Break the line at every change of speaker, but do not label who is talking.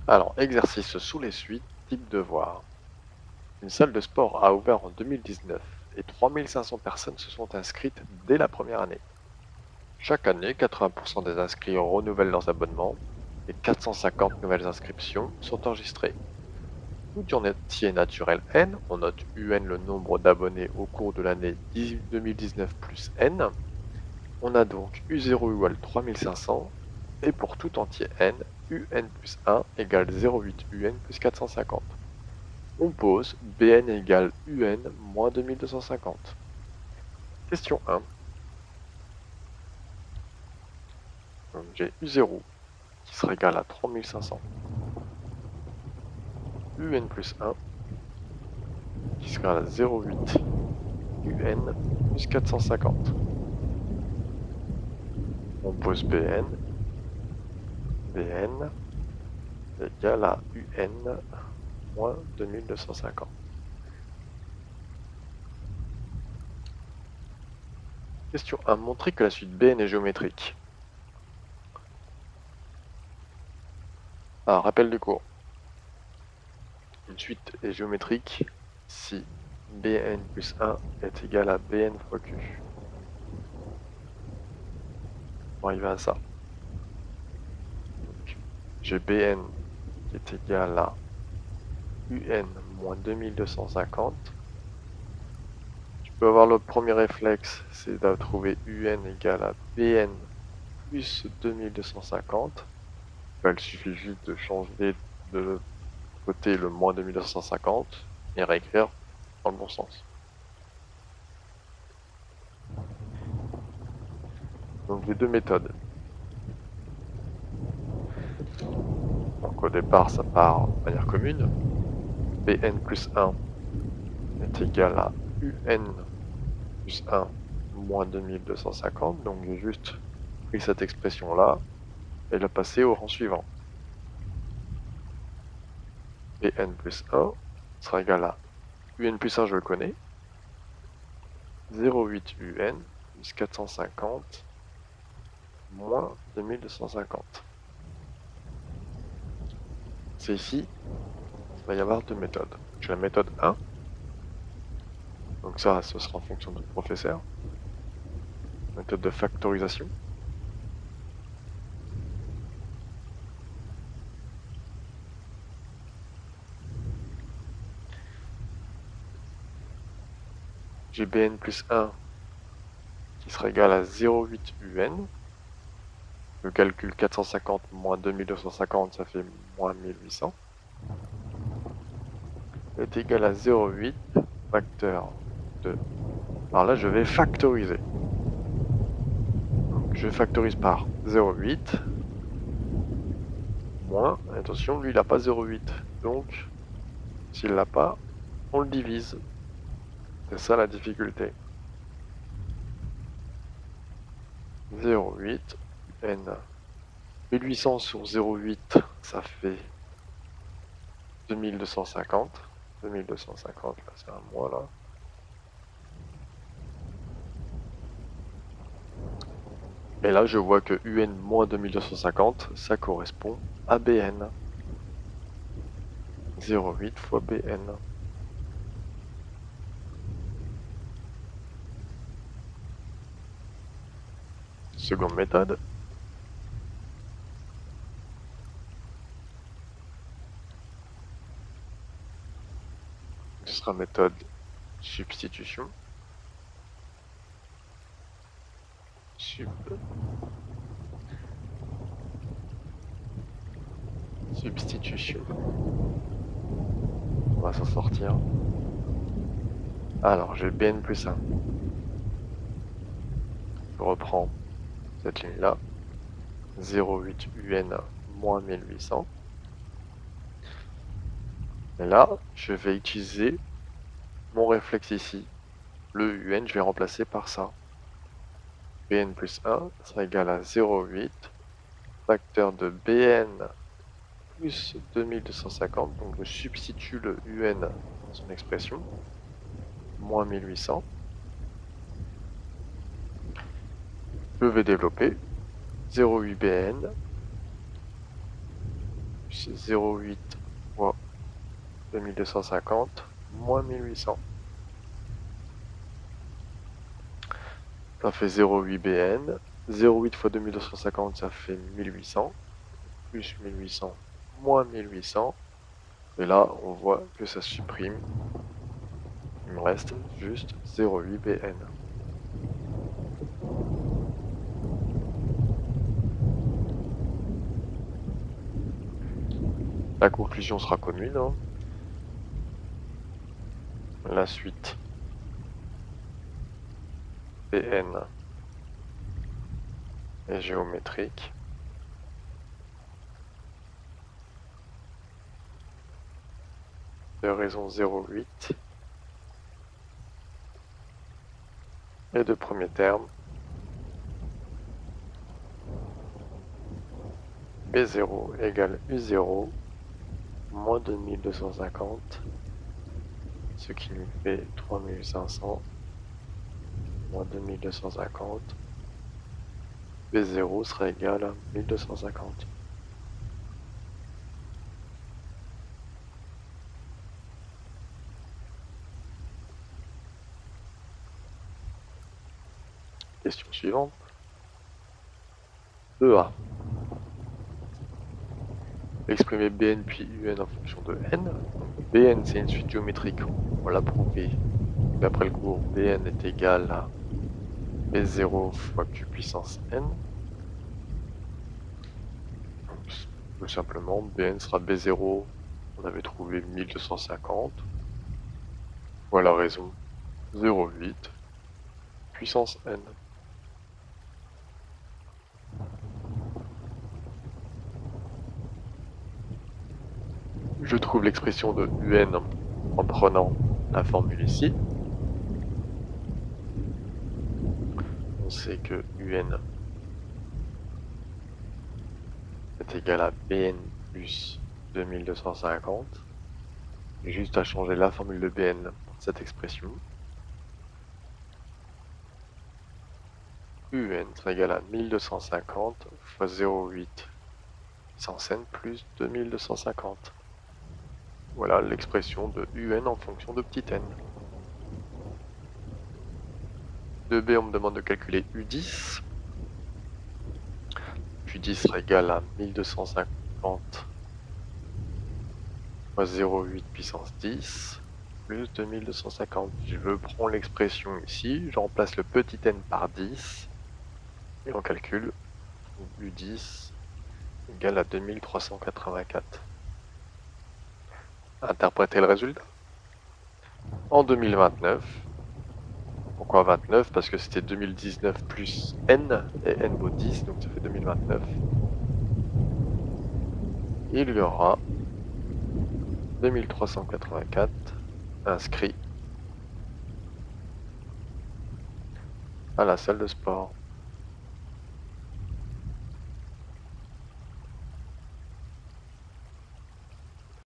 Alors, exercice sous les suites, type devoir. Une salle de sport a ouvert en 2019 et 3500 personnes se sont inscrites dès la première année. Chaque année, 80% des inscrits renouvellent leurs abonnements et 450 nouvelles inscriptions sont enregistrées. Tout entier naturel n, on note un le nombre d'abonnés au cours de l'année 2019 plus n. On a donc u0 égale 3500 et pour tout entier n, un plus 1 égale 0,8 un plus 450. On pose bn égale un moins 2250. Question 1. Donc j'ai u0 qui sera égal à 3500. Un plus 1 qui sera à 0,8 un plus 450. On pose bn égale à un moins 2250. Question 1. Montrer que la suite bn est géométrique. Rappel du cours. Une suite est géométrique si bn plus 1 est égal à bn fois q. On va arriver à ça. J'ai bn qui est égal à un moins 2250. Tu peux avoir le premier réflexe, c'est de trouver un égal à bn plus 2250. Il suffit juste de changer de côté le moins 2250 et réécrire dans le bon sens. Donc les deux méthodes. Donc au départ, ça part de manière commune. Bn plus 1 est égal à un plus 1 moins 2250. Donc j'ai juste pris cette expression-là et la passer au rang suivant. Bn plus 1 sera égal à un plus 1, je le connais. 0,8 un plus 450 moins 2250. C'est ici, il va y avoir deux méthodes. J'ai la méthode 1. Donc ça, ce sera en fonction du professeur. Méthode de factorisation. J'ai bn plus 1 qui sera égal à 0,8 un. Je calcule 450 moins 2250, ça fait moins 1800. Est égal à 0,8 facteur de... Alors là, je vais factoriser. Donc, je factorise par 0,8 moins, attention, lui il n'a pas 0,8. Donc, s'il l'a pas, on le divise. C'est ça la difficulté. 0,8 n. 1800 sur 0,8, ça fait 2250. 2250, là c'est un moins là. Et là je vois que un moins 2250, ça correspond à bn. 0,8 fois bn. Seconde méthode. Ce sera méthode substitution. Substitution. On va s'en sortir. Alors, j'ai bn plus 1. Je reprends cette ligne-là. 0,8 un moins 1800. Et là, je vais utiliser mon réflexe ici. Le un, je vais remplacer par ça. Bn plus 1 sera égal à 0,8 facteur de bn plus 2250. Donc je substitue le un dans son expression. Moins 1800. Je vais développer 0,8 bn plus 0,8 fois 2250 moins 1800. Ça fait 0,8 BN. 0,8 fois 2250, ça fait 1800. Plus 1800 moins 1800. Et là, on voit que ça supprime. Il me reste juste 0,8 BN. La conclusion sera commune. Hein. La suite. BN est géométrique. De raison 0,8. Et de premier terme. B0 égale U0 moins 2250, ce qui nous fait 3500 moins 2250. B0 sera égal à 1250. Question suivante. 2A. Exprimer Bn puis Un en fonction de n. Bn c'est une suite géométrique, on l'a prouvé d'après le cours. Bn est égal à B0 fois Q puissance n. Donc, tout simplement, Bn sera B0, on avait trouvé 1250, fois la raison 0,8 puissance n. Je trouve l'expression de Un en prenant la formule ici. On sait que Un est égal à Bn plus 2250. J'ai juste à changer la formule de Bn pour cette expression. Un sera égal à 1250 fois 0,8 puissance n plus 2250. Voilà l'expression de Un en fonction de petit n. 2b, on me demande de calculer U10. U10 sera égal à 1250 fois 0,8 puissance 10 plus 2250. Je prends l'expression ici, je remplace le petit n par 10 et on calcule U10 égale à 2384. Interpréter le résultat. En 2029, pourquoi 29? Parce que c'était 2019 plus n, et n vaut 10, donc ça fait 2029. Il y aura 2384 inscrits à la salle de sport.